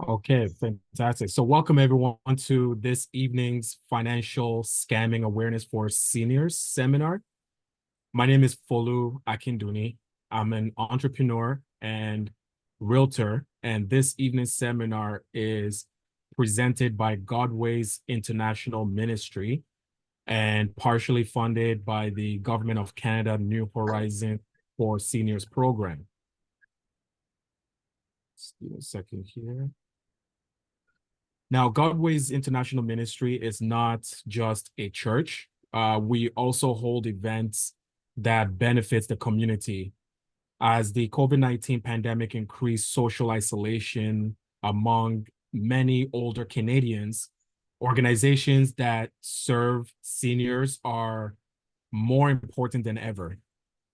Okay, fantastic. So welcome everyone to this evening's Financial Scamming Awareness for Seniors seminar. My name is Folu Akindunni. I'm an entrepreneur and realtor, and this evening's seminar is presented by Godways International Ministry and partially funded by the Government of Canada New Horizon for Seniors program. Let's give a second here. Now, Godways International Ministry is not just a church. We also hold events that benefits the community. As the COVID-19 pandemic increased social isolation among many older Canadians, organizations that serve seniors are more important than ever.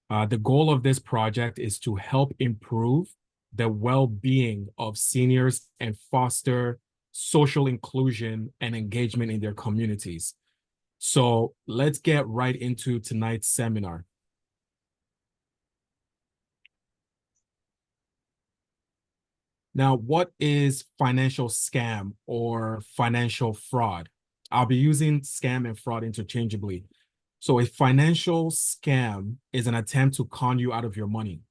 The goal of this project is to help improve the well-being of seniors and foster social inclusion and engagement in their communities. So let's get right into tonight's seminar. Now, what is financial scam or financial fraud? I'll be using scam and fraud interchangeably. So a financial scam is an attempt to con you out of your money.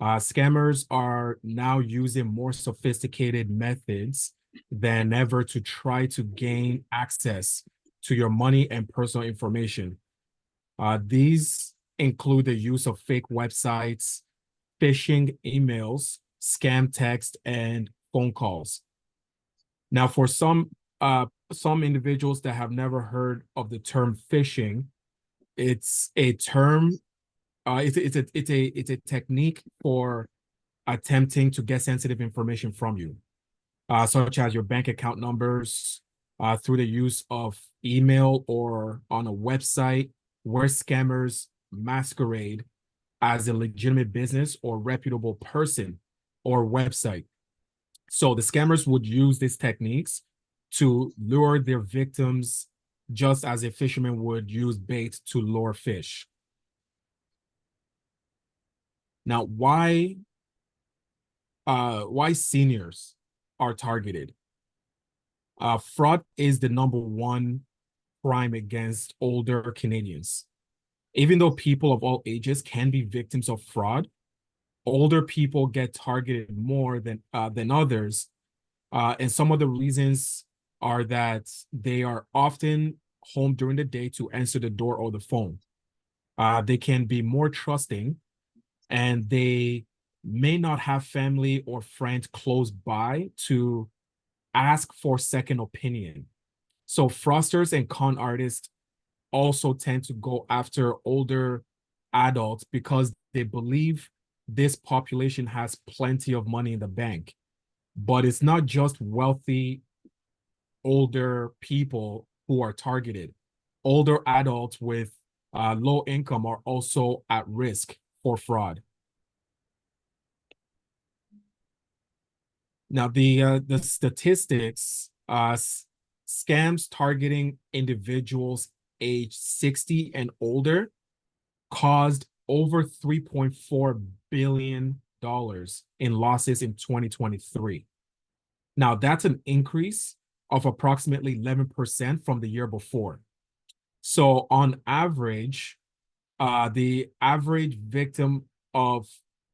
Scammers are now using more sophisticated methods than ever to try to gain access to your money and personal information. These include the use of fake websites, phishing emails, scam text, and phone calls. Now, for some individuals that have never heard of the term phishing, it's a term. It's a technique for attempting to get sensitive information from you, such as your bank account numbers, through the use of email or on a website where scammers masquerade as a legitimate business or reputable person or website. So the scammers would use these techniques to lure their victims, just as a fisherman would use bait to lure fish. Now, why seniors are targeted? Fraud is the number one crime against older Canadians. Even though people of all ages can be victims of fraud, older people get targeted more than others. And some of the reasons are that they are often home during the day to answer the door or the phone. They can be more trusting, and they may not have family or friends close by to ask for second opinion. So fraudsters and con artists also tend to go after older adults because they believe this population has plenty of money in the bank. But it's not just wealthy older people who are targeted. Older adults with low income are also at risk for fraud. Now, the statistics, scams targeting individuals age 60 and older caused over $3.4 billion in losses in 2023. Now, that's an increase of approximately 11% from the year before. So on average, the average victim of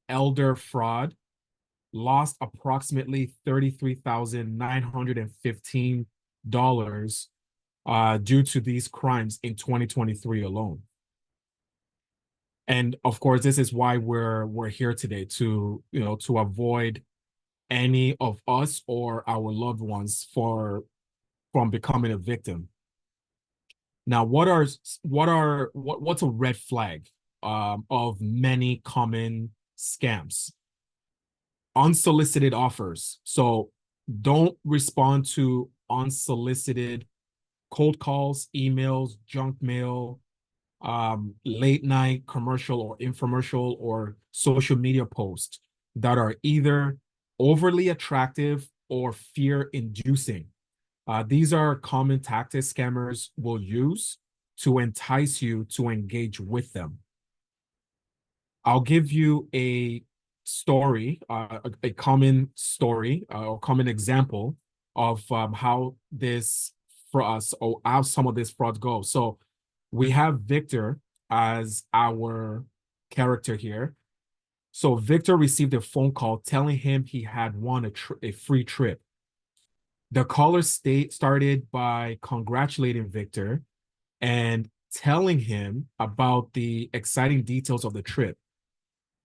elder fraud lost approximately $33,915 due to these crimes in 2023 alone. And of course, this is why we're here today, to avoid any of us or our loved ones from becoming a victim. Now, what's a red flag of many common scams? Unsolicited offers. So don't respond to unsolicited cold calls, emails, junk mail, late night commercial or infomercial or social media posts that are either overly attractive or fear inducing. These are common tactics scammers will use to entice you to engage with them. I'll give you a story, a common story or common example of how this for us or how some of this fraud goes. So we have Victor as our character here. So Victor received a phone call telling him he had won a free trip. The caller started by congratulating Victor and telling him about the exciting details of the trip.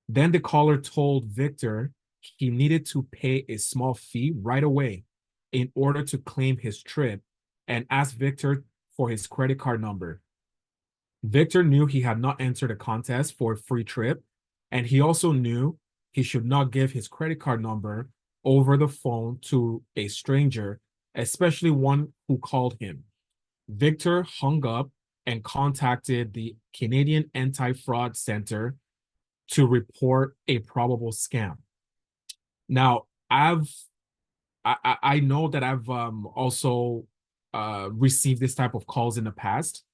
Then the caller told Victor he needed to pay a small fee right away in order to claim his trip and asked Victor for his credit card number. Victor knew he had not entered a contest for a free trip, and he also knew he should not give his credit card number over the phone to a stranger, especially one who called him. Victor hung up and contacted the Canadian Anti-Fraud Center to report a probable scam. Now, I know that I've also received this type of calls in the past,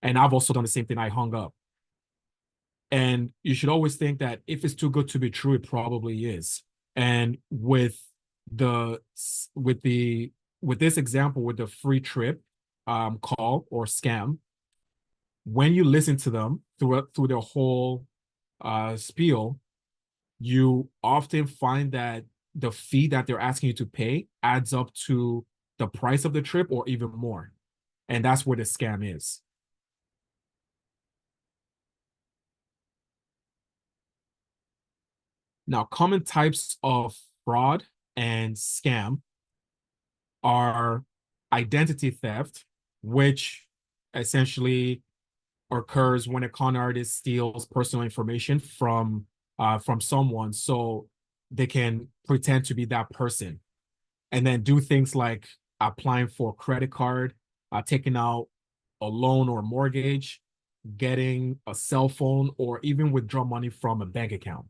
and I've also done the same thing. I hung up. And you should always think that if it's too good to be true, it probably is. And the with the with this example with the free trip call or scam, when you listen to them through the whole spiel, you often find that the fee that they're asking you to pay adds up to the price of the trip or even more. And that's where the scam is. Now, common types of fraud and scam are identity theft, which essentially occurs when a con artist steals personal information from someone so they can pretend to be that person and then do things like applying for a credit card, taking out a loan or mortgage, getting a cell phone, or even withdraw money from a bank account.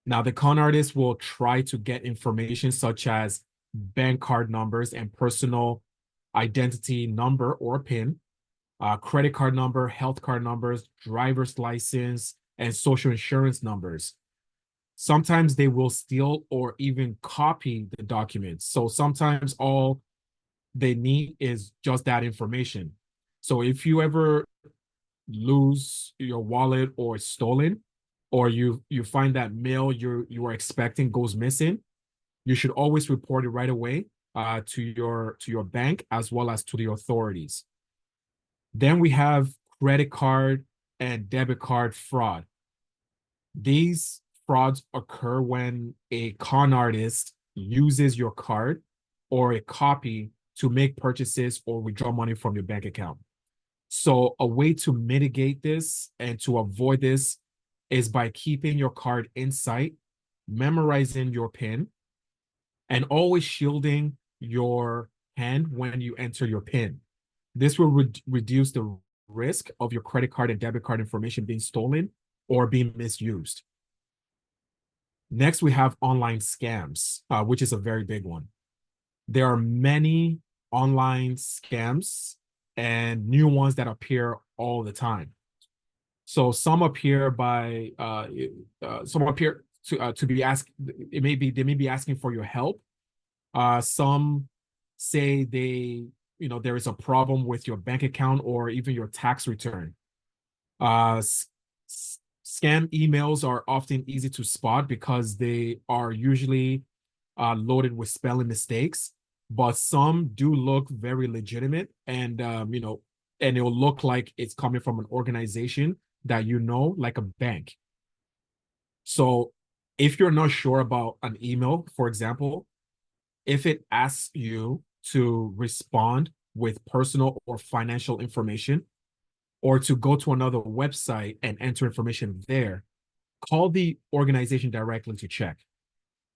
Now, the con artist will try to get information such as bank card numbers and personal identity number or PIN, credit card number, health card numbers, driver's license, and social insurance numbers. Sometimes they will steal or even copy the documents. So sometimes all they need is just that information. So if you ever lose your wallet or it's stolen, or you find that mail you are expecting goes missing, you should always report it right away to your bank as well as to the authorities. Then we have credit card and debit card fraud. These frauds occur when a con artist uses your card or a copy to make purchases or withdraw money from your bank account. So a way to mitigate this and to avoid this is by keeping your card in sight, memorizing your PIN, and always shielding your hand when you enter your PIN. This will reduce the risk of your credit card and debit card information being stolen or being misused. Next, we have online scams, which is a very big one. There are many online scams and new ones that appear all the time. So some appear to be asked. They may be asking for your help. Some say there is a problem with your bank account or even your tax return. Scam emails are often easy to spot because they are usually loaded with spelling mistakes, but some do look very legitimate, and and it will look like it's coming from an organization that like a bank. So if you're not sure about an email, for example, if it asks you to respond with personal or financial information, or to go to another website and enter information there, call the organization directly to check.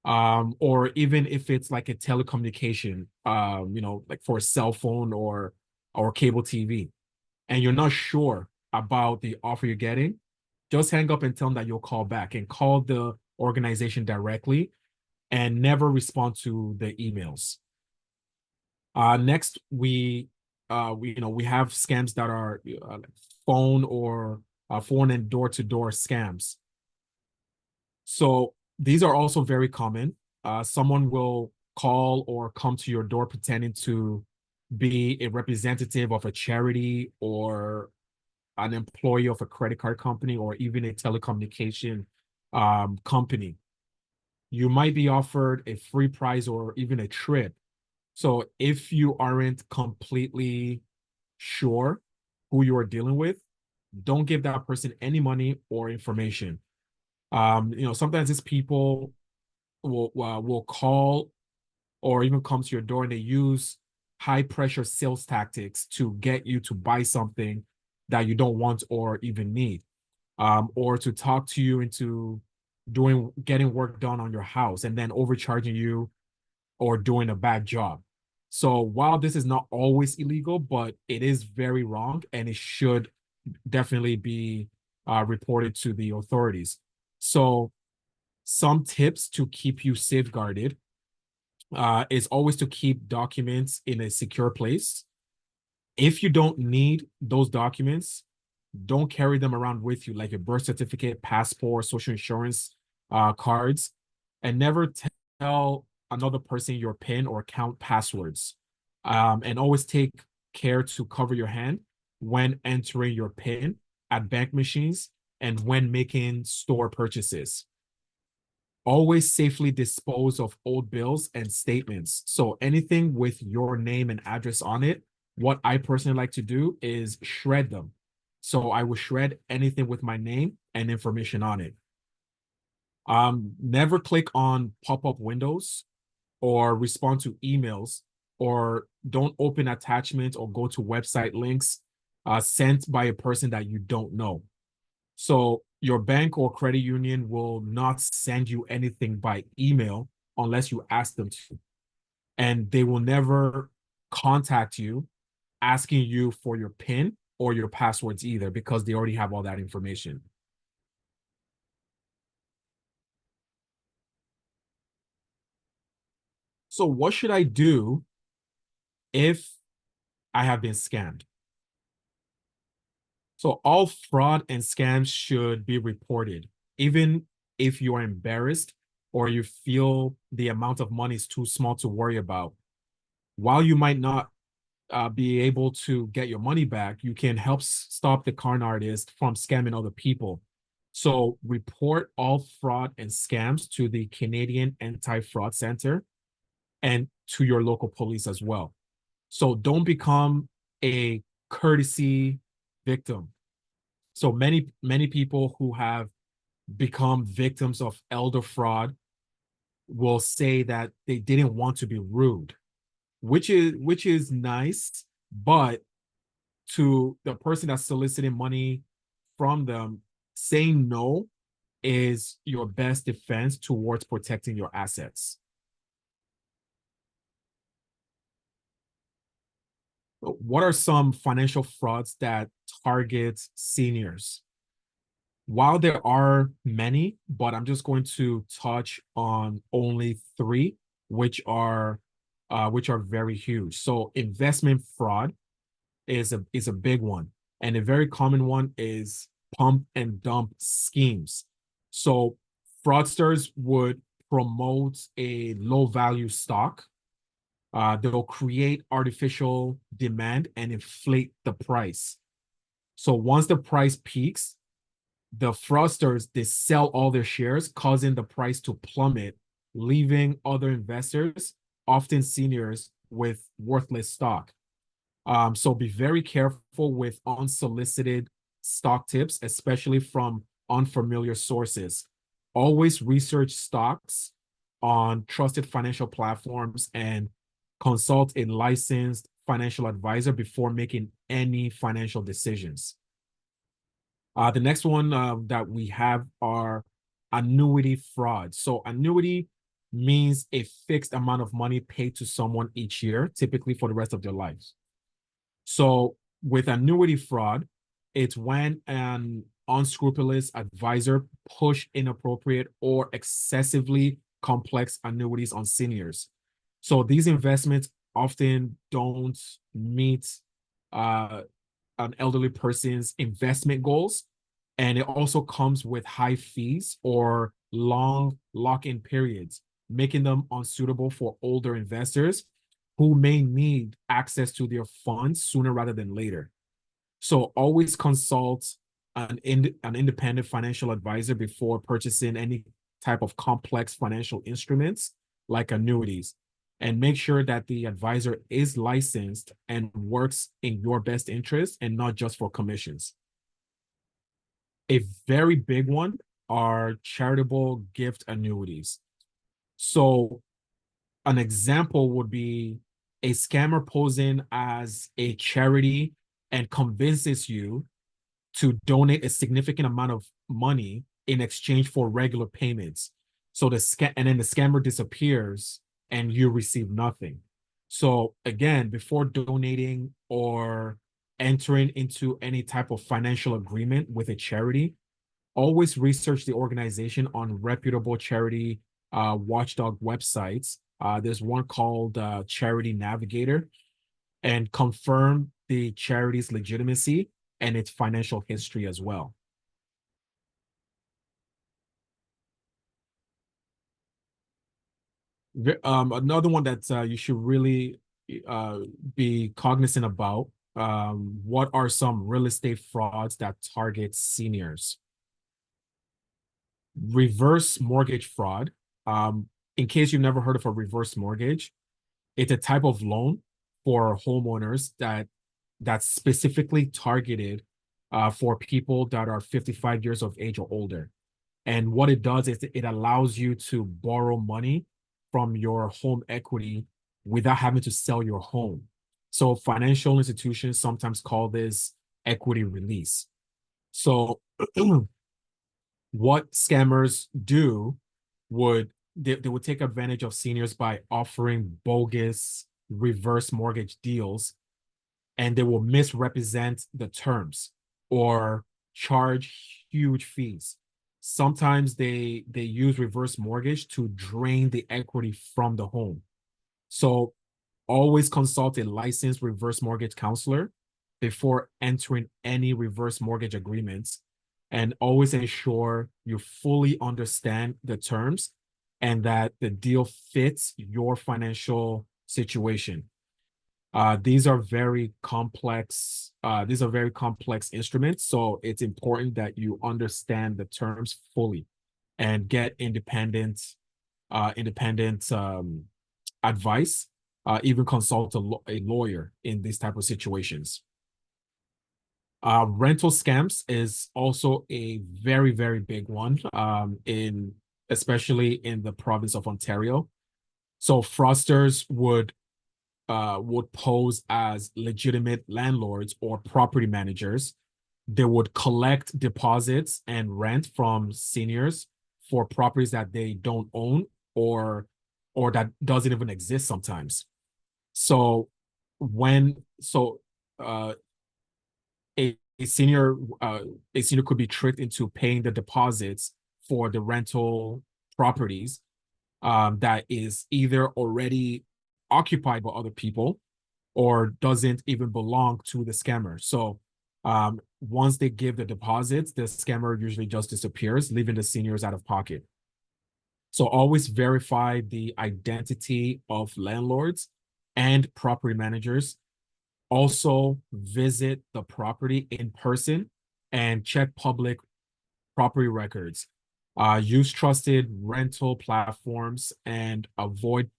Or even if it's like a telecommunication, like for a cell phone or cable TV, and you're not sure about the offer you're getting, just hang up and tell them that you'll call back and call the organization directly and never respond to the emails. Next, we have scams that are phone and door-to-door scams. So these are also very common. Someone will call or come to your door pretending to be a representative of a charity or an employee of a credit card company or even a telecommunication company. You might be offered a free prize or even a trip. So if you aren't completely sure who you are dealing with, don't give that person any money or information. Sometimes these people will call or even come to your door and they use high pressure sales tactics to get you to buy something that you don't want or even need, or to talk to you into getting work done on your house and then overcharging you or doing a bad job. So while this is not always illegal, but it is very wrong and it should definitely be reported to the authorities. So some tips to keep you safeguarded is always to keep documents in a secure place. If you don't need those documents, don't carry them around with you, like a birth certificate, passport, social insurance cards, and never tell another person your PIN or account passwords. And always take care to cover your hand when entering your PIN at bank machines and when making store purchases. Always safely dispose of old bills and statements. So anything with your name and address on it, what I personally like to do is shred them. So I will shred anything with my name and information on it. Never click on pop-up windows or respond to emails, or don't open attachments or go to website links sent by a person that you don't know. So your bank or credit union will not send you anything by email unless you ask them to. And they will never contact you asking you for your PIN or your passwords either, because they already have all that information. So what should I do if I have been scammed? So all fraud and scams should be reported, even if you are embarrassed or you feel the amount of money is too small to worry about. While you might not be able to get your money back, you can help stop the con artist from scamming other people. So report all fraud and scams to the Canadian Anti-Fraud Center and to your local police as well. So don't become a courtesy victim. So many people who have become victims of elder fraud will say that they didn't want to be rude, which is nice, but to the person that's soliciting money from them, saying no is your best defense towards protecting your assets. What are some financial frauds that target seniors? While there are many, but I'm just going to touch on only three, which are very huge. So investment fraud is a big one, and a very common one is pump and dump schemes. So fraudsters would promote a low value stock. They'll create artificial demand and inflate the price. So once the price peaks, the fraudsters, they sell all their shares, causing the price to plummet, leaving other investors, often seniors, with worthless stock. So be very careful with unsolicited stock tips, especially from unfamiliar sources. Always research stocks on trusted financial platforms and consult a licensed financial advisor before making any financial decisions. The next one that we have are annuity fraud. So annuity means a fixed amount of money paid to someone each year, typically for the rest of their lives. So with annuity fraud, it's when an unscrupulous advisor push inappropriate or excessively complex annuities on seniors. So these investments often don't meet uh, an elderly person's investment goals. And it also comes with high fees or long lock-in periods, making them unsuitable for older investors who may need access to their funds sooner rather than later. So always consult an independent financial advisor before purchasing any type of complex financial instruments like annuities. And make sure that the advisor is licensed and works in your best interest and not just for commissions. A very big one are charitable gift annuities. So an example would be a scammer posing as a charity and convinces you to donate a significant amount of money in exchange for regular payments. So and then the scammer disappears and you receive nothing. So again, before donating or entering into any type of financial agreement with a charity, always research the organization on reputable charity watchdog websites. There's one called Charity Navigator, and confirm the charity's legitimacy and its financial history as well. Another one that you should really be cognizant about. What are some real estate frauds that target seniors? Reverse mortgage fraud. In case you've never heard of a reverse mortgage, it's a type of loan for homeowners that's specifically targeted for people that are 55 years of age or older. And what it does is it allows you to borrow money from your home equity without having to sell your home. So financial institutions sometimes call this equity release. So what scammers do they would take advantage of seniors by offering bogus reverse mortgage deals, and they will misrepresent the terms or charge huge fees. Sometimes they use reverse mortgage to drain the equity from the home. So always consult a licensed reverse mortgage counselor before entering any reverse mortgage agreements, and always ensure you fully understand the terms and that the deal fits your financial situation. These are very complex. These are very complex instruments, so it's important that you understand the terms fully and get independent advice. Even consult a lawyer in these type of situations. Rental scams is also a very, very big one, especially in the province of Ontario. So fraudsters would pose as legitimate landlords or property managers. They would collect deposits and rent from seniors for properties that they don't own or that doesn't even exist sometimes. So uh, a senior could be tricked into paying the deposits for the rental properties that is either already occupied by other people or doesn't even belong to the scammer. So once they give the deposits, the scammer usually just disappears, leaving the seniors out of pocket. So always verify the identity of landlords and property managers. Also visit the property in person and check public property records. Use trusted rental platforms and avoid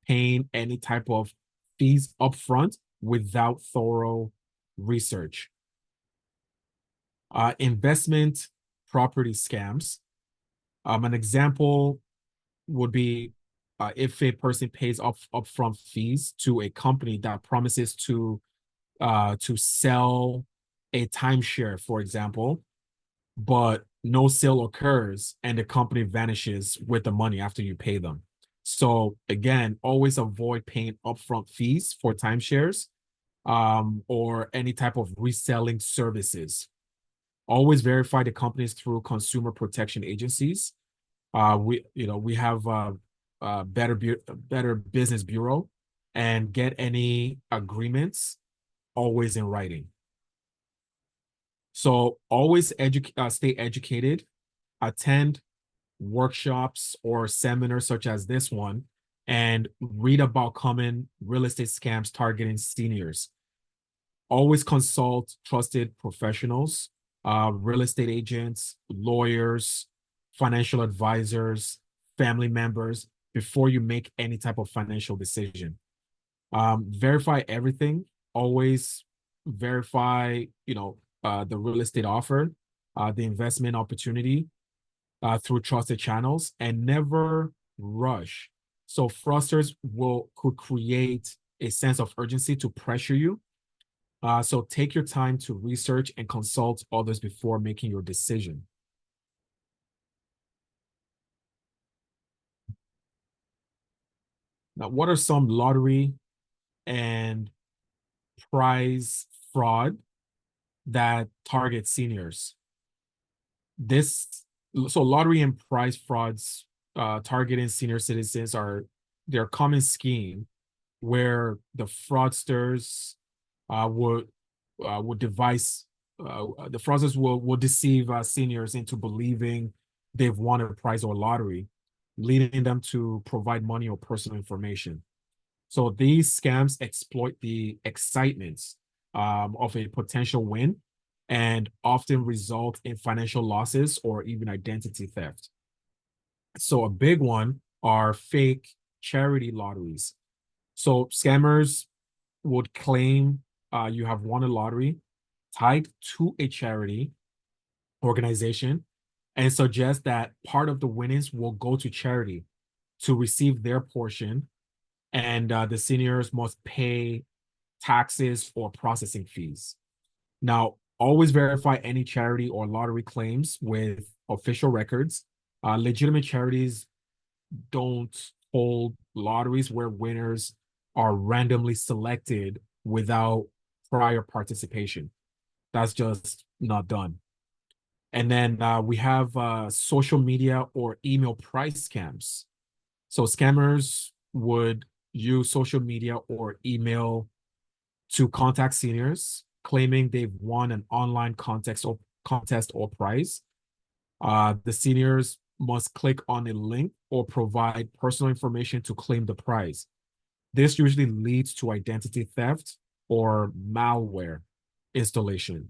paying any type of fees upfront without thorough research. Investment property scams. An example would be if a person pays upfront fees to a company that promises to sell a timeshare, for example, but no sale occurs and the company vanishes with the money after you pay them. So again, always avoid paying upfront fees for timeshares or any type of reselling services. Always verify the companies through consumer protection agencies. We have Better Business Bureau, and get any agreements always in writing. So always stay educated, attend workshops or seminars such as this one and read about common real estate scams targeting seniors. Always consult trusted professionals, real estate agents, lawyers, financial advisors, family members before you make any type of financial decision. Verify everything. Always verify, the real estate offer, the investment opportunity through trusted channels, and never rush. So fraudsters could create a sense of urgency to pressure you. So take your time to research and consult others before making your decision. Now, what are some lottery and prize fraud that target seniors? This so lottery and prize frauds targeting senior citizens are their common scheme where the fraudsters would devise the fraudsters will deceive seniors into believing they've won a prize or lottery, leading them to provide money or personal information. So these scams exploit the excitement of a potential win and often result in financial losses or even identity theft. So a big one are fake charity lotteries. So scammers would claim you have won a lottery tied to a charity organization and suggest that part of the winnings will go to charity to receive their portion, and the seniors must pay taxes or processing fees. Now, always verify any charity or lottery claims with official records. Legitimate charities don't hold lotteries where winners are randomly selected without prior participation. That's just not done. And then we have social media or email price scams. So scammers would use social media or email to contact seniors, claiming they've won an online contest or prize. The seniors must click on a link or provide personal information to claim the prize. This usually leads to identity theft or malware installation.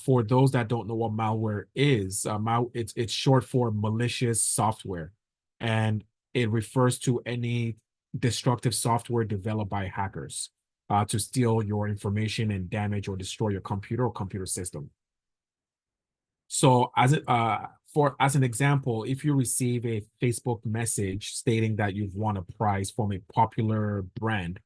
For those that don't know what malware is, it's short for malicious software, and it refers to any destructive software developed by hackers to steal your information and damage or destroy your computer or computer system. So as an example, if you receive a Facebook message stating that you've won a prize from a popular brand,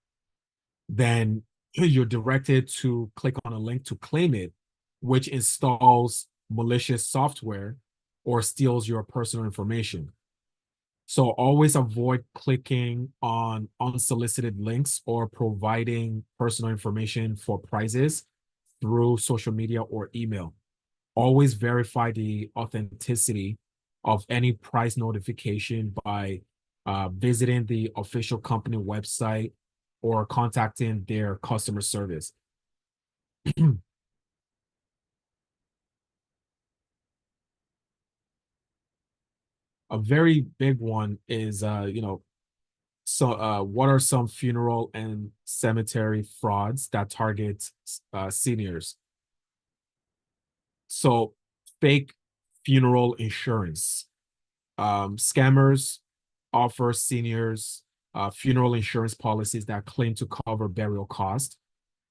then you're directed to click on a link to claim it, which installs malicious software or steals your personal information. So always avoid clicking on unsolicited links or providing personal information for prizes through social media or email. Always verify the authenticity of any prize notification by visiting the official company website or contacting their customer service. A very big one is, what are some funeral and cemetery frauds that target seniors? So fake funeral insurance. Scammers offer seniors funeral insurance policies that claim to cover burial costs,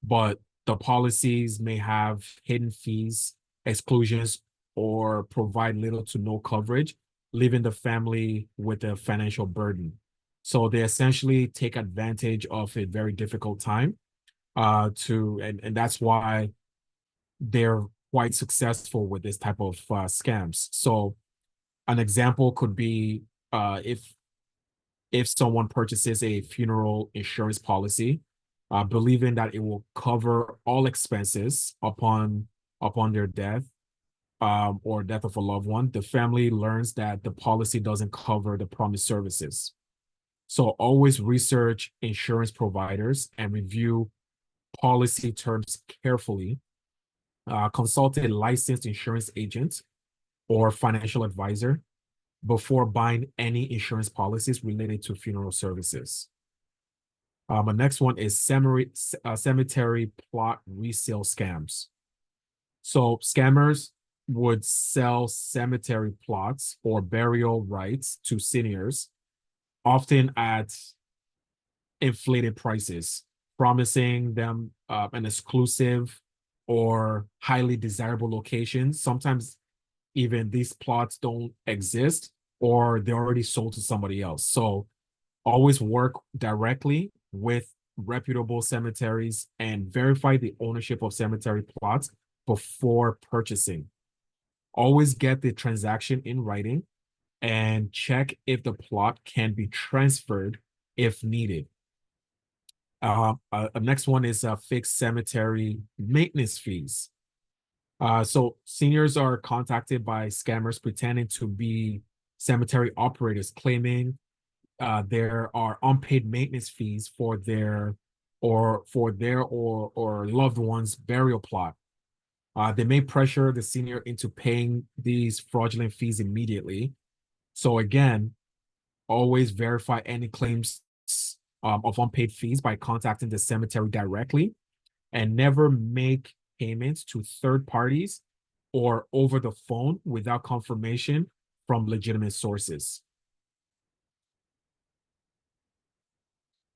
but the policies may have hidden fees, exclusions, or provide little to no coverage, leaving the family with a financial burden. So they essentially take advantage of a very difficult time and that's why they're quite successful with this type of scams. So an example could be if someone purchases a funeral insurance policy, believing that it will cover all expenses upon their death or death of a loved one, the family learns that the policy doesn't cover the promised services. So always research insurance providers and review policy terms carefully. Consult a licensed insurance agent or financial advisor. before buying any insurance policies related to funeral services. The next one is cemetery plot resale scams. So scammers would sell cemetery plots or burial rights to seniors, often at inflated prices, promising them an exclusive or highly desirable location. Sometimes even these plots don't exist or they're already sold to somebody else. So always work directly with reputable cemeteries and verify the ownership of cemetery plots before purchasing. Always get the transaction in writing and check if the plot can be transferred if needed. Next one is fixed cemetery maintenance fees. So seniors are contacted by scammers pretending to be cemetery operators, claiming there are unpaid maintenance fees for their or loved one's burial plot. They may pressure the senior into paying these fraudulent fees immediately. So again, always verify any claims of unpaid fees by contacting the cemetery directly, and never make payments to third parties or over the phone without confirmation from legitimate sources.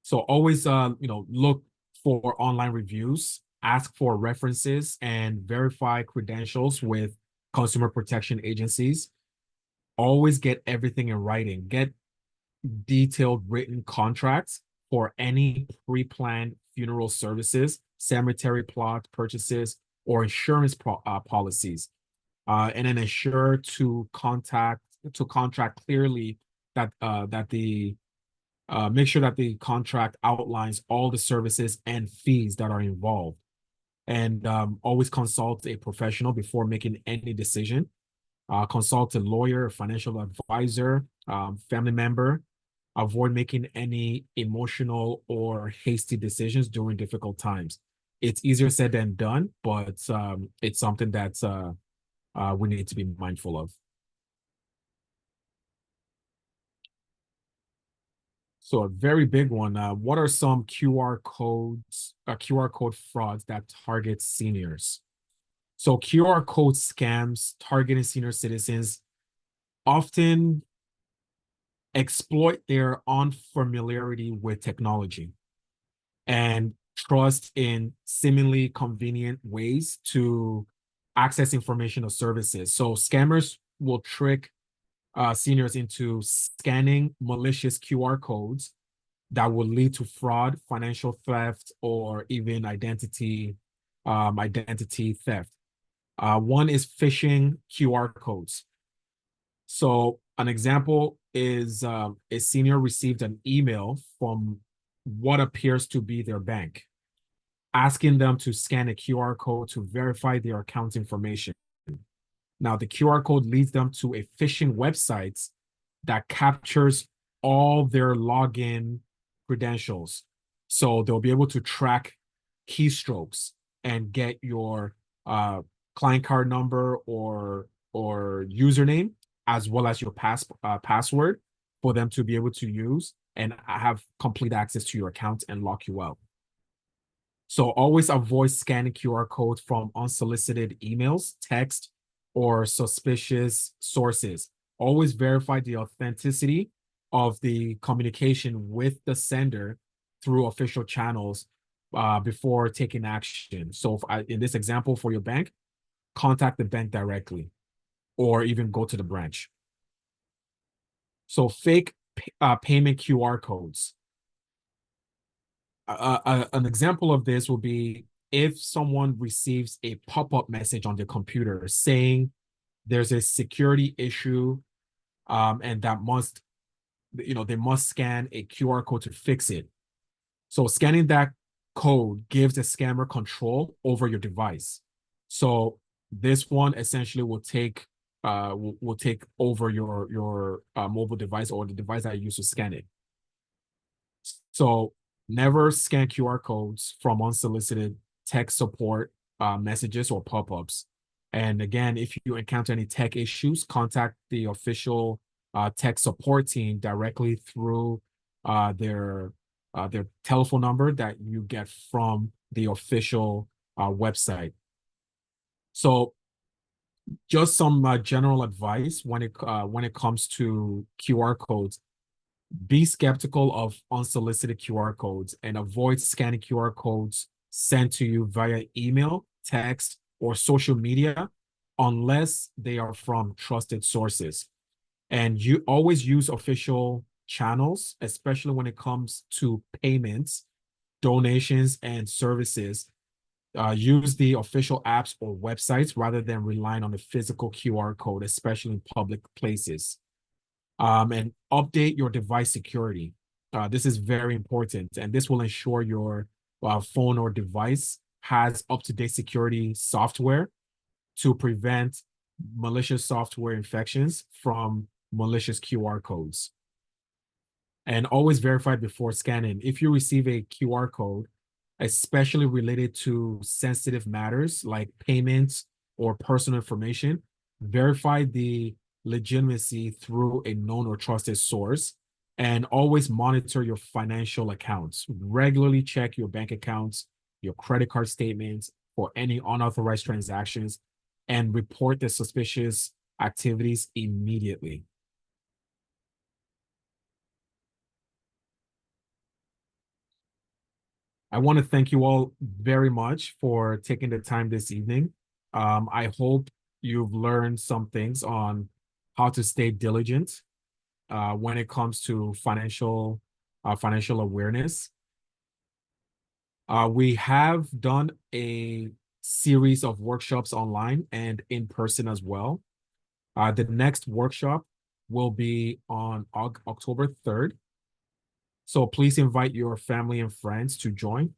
So always, look for online reviews, ask for references, and verify credentials with consumer protection agencies. Always get everything in writing. Get detailed written contracts for any pre-planned funeral services, cemetery plot purchases, or insurance policies. And then ensure to contract clearly that the make sure that the contract outlines all the services and fees that are involved. And always consult a professional before making any decision. Consult a lawyer, a financial advisor, family member. Avoid making any emotional or hasty decisions during difficult times. It's easier said than done, but it's something that we need to be mindful of. So a very big one. What are some QR code frauds that target seniors? So QR code scams targeting senior citizens often exploit their unfamiliarity with technology and trust in seemingly convenient ways to access information or services. So scammers will trick seniors into scanning malicious QR codes that will lead to fraud, financial theft, or even identity theft. One is phishing QR codes. So an example is a senior received an email from what appears to be their bank, asking them to scan a QR code to verify their account information. Now, the QR code leads them to a phishing website that captures all their login credentials. So they'll be able to track keystrokes and get your client card number or username, as well as your password, for them to be able to use and have complete access to your account and lock you out. So always avoid scanning QR codes from unsolicited emails, text, or suspicious sources. Always verify the authenticity of the communication with the sender through official channels before taking action. So in this example for your bank, contact the bank directly or even go to the branch. So fake payment QR codes. An example of this will be if someone receives a pop-up message on their computer saying there's a security issue and that they must scan a QR code to fix it. So scanning that code gives the scammer control over your device. So this one essentially will take over your mobile device or the device that you use to scan it. So never scan QR codes from unsolicited tech support messages or pop-ups. And again, if you encounter any tech issues, contact the official tech support team directly through their telephone number that you get from the official website. So just some general advice when it comes to QR codes. Be skeptical of unsolicited QR codes and avoid scanning QR codes sent to you via email, text, or social media unless they are from trusted sources. And you always use official channels, especially when it comes to payments, donations, and services. Use the official apps or websites rather than relying on the physical QR code, especially in public places. And update your device security. This is very important, and this will ensure your phone or device has up-to-date security software to prevent malicious software infections from malicious QR codes. And always verify before scanning. If you receive a QR code, especially related to sensitive matters like payments or personal information, verify the legitimacy through a known or trusted source, and always monitor your financial accounts. Regularly check your bank accounts, your credit card statements for any unauthorized transactions, and report the suspicious activities immediately. I want to thank you all very much for taking the time this evening. I hope you've learned some things on how to stay diligent when it comes to financial awareness. We have done a series of workshops online and in person as well. The next workshop will be on October 3rd. So please invite your family and friends to join.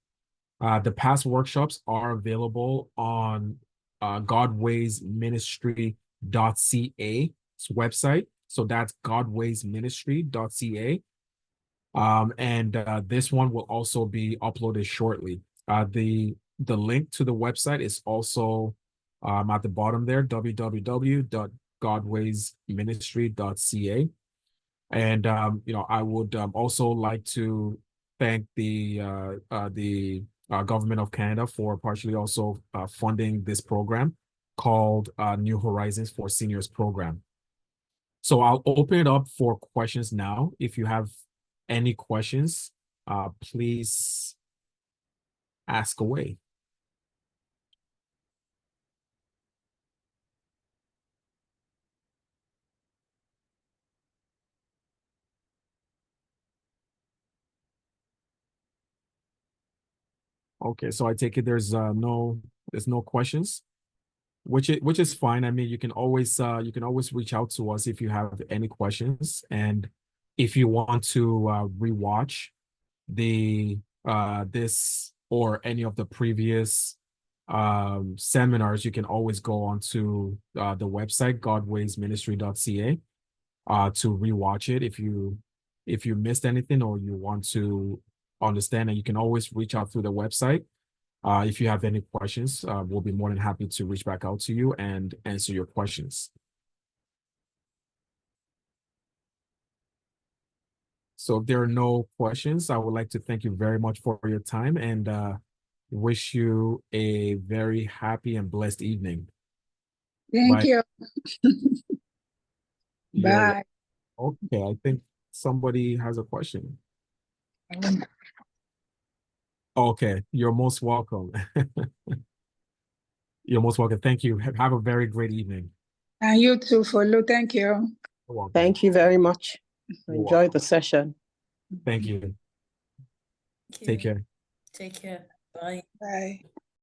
The past workshops are available on godwayministry.ca's website. So that's godwayministry.ca. And this one will also be uploaded shortly. The link to the website is also at the bottom there, www.godwayministry.ca. And I would also like to thank the government of Canada for partially also funding this program called New Horizons for Seniors program. So I'll open it up for questions now. If you have any questions, please ask away. Okay, so I take it there's no questions, which is fine. I mean, you can always reach out to us if you have any questions, and if you want to rewatch this or any of the previous seminars, you can always go onto the website godwaysministry.ca to rewatch it if you missed anything or you want to understand. And you can always reach out through the website if you have any questions. We'll be more than happy to reach back out to you and answer your questions. So if there are no questions, I would like to thank you very much for your time and wish you a very happy and blessed evening. Thank you. Bye. Bye. Okay, I think somebody has a question. Okay, you're most welcome. You're most welcome. Thank you. Have a very great evening. And you too, Folu. Thank you. You're welcome. Thank you very much. You're Enjoy welcome. the session. Thank you. Thank you. Take care. Take care. Bye. Bye.